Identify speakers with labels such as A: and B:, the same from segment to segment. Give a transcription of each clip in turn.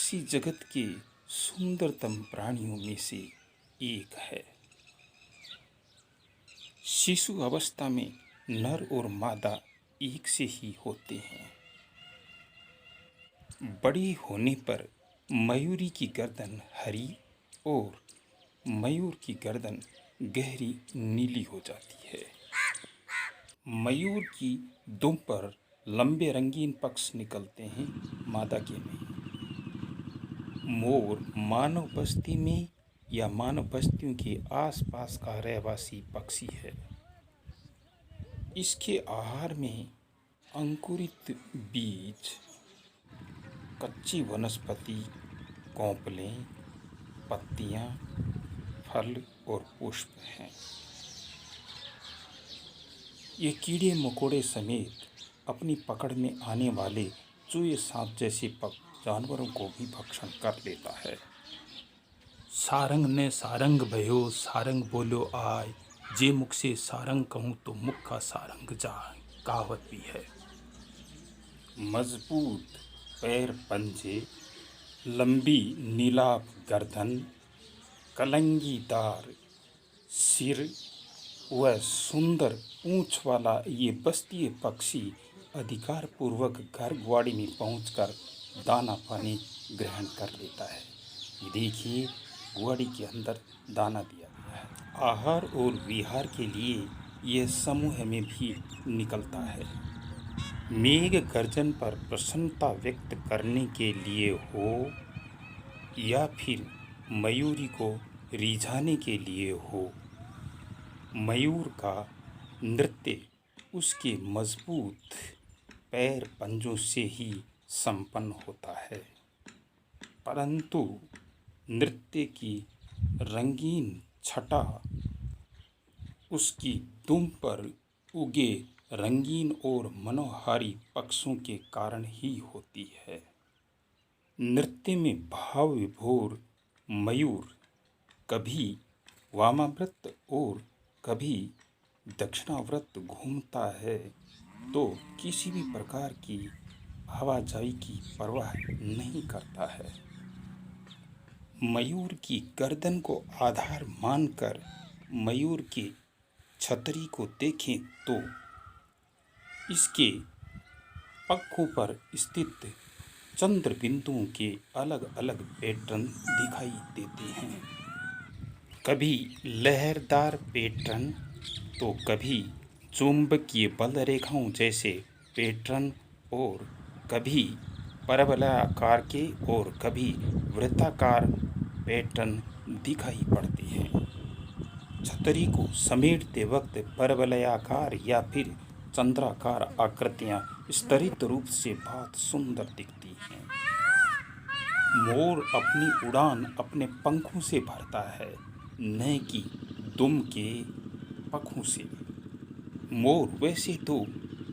A: पक्षी जगत के सुंदरतम प्राणियों में से एक है। शिशु अवस्था में नर और मादा एक से ही होते हैं। बड़ी होने पर मयूरी की गर्दन हरी और मयूर की गर्दन गहरी नीली हो जाती है। मयूर की दुम पर लंबे रंगीन पक्ष निकलते हैं, मादा के नहीं। मोर मानव बस्ती में या मानव बस्तियों के आसपास का रहवासी पक्षी है। इसके आहार में अंकुरित बीज, कच्ची वनस्पति, कोंपलें, पत्तियां, फल और पुष्प हैं। ये कीड़े मकोड़े समेत अपनी पकड़ में आने वाले चूहे, सांप जैसे जानवरों को भी भक्षण कर लेता है। सारंग ने सारंग भयो, सारंग बोलो आय, जे मुख से सारंग कहूँ तो मुख का सारंग जाए, कहावत भी है। मजबूत पैर पंजे, लंबी नीलाभ गर्दन, कलंगीदार सिर व सुंदर पूंछ वाला ये बस्तीय पक्षी अधिकार पूर्वक घर ग्वाड़ी में पहुंचकर दाना पानी ग्रहण कर लेता है। ये देखिए, ग्वाड़ी के अंदर दाना दिया गया है। आहार और विहार के लिए यह समूह में भी निकलता है। मेघ गर्जन पर प्रसन्नता व्यक्त करने के लिए हो या फिर मयूरी को रिझाने के लिए हो, मयूर का नृत्य उसके मजबूत पैर पंजों से ही संपन्न होता है। परंतु नृत्य की रंगीन छटा उसकी दुम पर उगे रंगीन और मनोहारी पक्षों के कारण ही होती है। नृत्य में भाव विभोर मयूर कभी वामाव्रत और कभी दक्षिणाव्रत घूमता है, तो किसी भी प्रकार की आवाजाही की परवाह नहीं करता है। मयूर की गर्दन को आधार मानकर मयूर के छतरी को देखें तो इसके पंखों पर स्थित चंद्र बिंदुओं के अलग अलग पैटर्न दिखाई देते हैं। कभी लहरदार पैटर्न तो कभी चुंबकीय बल रेखाओं जैसे पैटर्न और कभी परवलयाकार के और कभी वृत्ताकार पैटर्न दिखाई पड़ते हैं। छतरी को समेटते वक्त परवलयाकार या फिर चंद्राकार आकृतियां स्तरित रूप से बहुत सुंदर दिखती हैं। मोर अपनी उड़ान अपने पंखों से भरता है, न कि दुम के पंखों से। मोर वैसे तो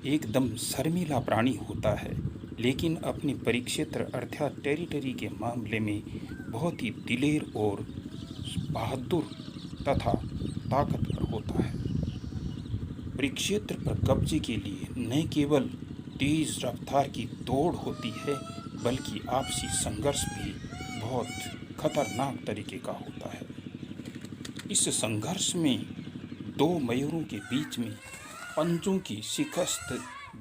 A: एकदम शर्मीला प्राणी होता है, लेकिन अपने परिक्षेत्र अर्थात टेरिटरी के मामले में बहुत ही दिलेर और बहादुर तथा ताकतवर होता है। परिक्षेत्र पर कब्जे के लिए न केवल तेज रफ्तार की दौड़ होती है, बल्कि आपसी संघर्ष भी बहुत खतरनाक तरीके का होता है। इस संघर्ष में दो मयूरों के बीच में पंजों की शिकस्त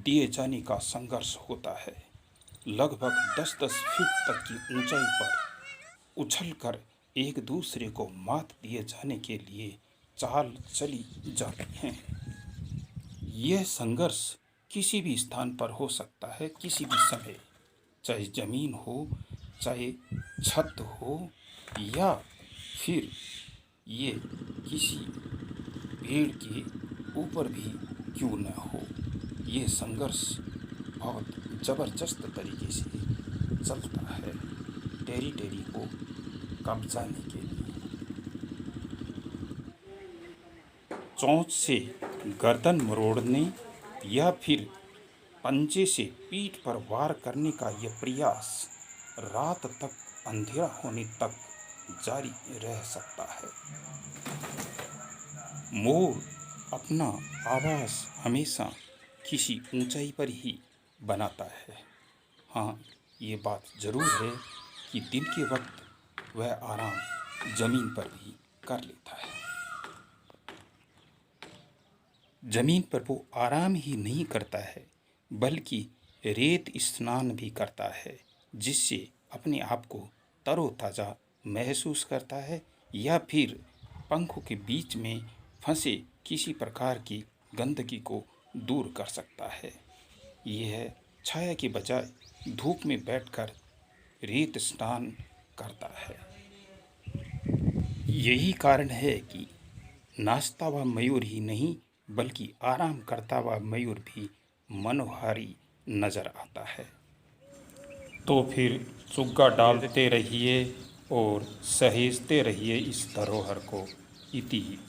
A: दिए जाने का संघर्ष होता है। लगभग 10-10 फीट तक की ऊंचाई पर उछलकर एक दूसरे को मात दिए जाने के लिए चाल चली जाती हैं। यह संघर्ष किसी भी स्थान पर हो सकता है, किसी भी समय, चाहे जमीन हो, चाहे छत हो, या फिर ये किसी पेड़ के ऊपर भी क्यों न हो। ये संघर्ष बहुत ज़बरदस्त तरीके से चलता है टेरिटरी को कब्जाने के लिए। चोंच से गर्दन मरोड़ने या फिर पंजे से पीठ पर वार करने का यह प्रयास रात तक अंधेरा होने तक जारी रह सकता है। मोर अपना आवास हमेशा किसी ऊंचाई पर ही बनाता है। हाँ, ये बात ज़रूर है कि दिन के वक्त वह आराम जमीन पर भी कर लेता है। जमीन पर वो आराम ही नहीं करता है बल्कि रेत स्नान भी करता है, जिससे अपने आप को तरोताज़ा महसूस करता है या फिर पंखों के बीच में फंसे किसी प्रकार की गंदगी को दूर कर सकता है। यह छाया के बजाय धूप में बैठकर रेत स्नान करता है। यही कारण है कि नाचता हुआ मयूर ही नहीं बल्कि आराम करता हुआ मयूर भी मनोहारी नजर आता है। तो फिर चुग्गा डालते रहिए और सहेजते रहिए इस धरोहर को। इति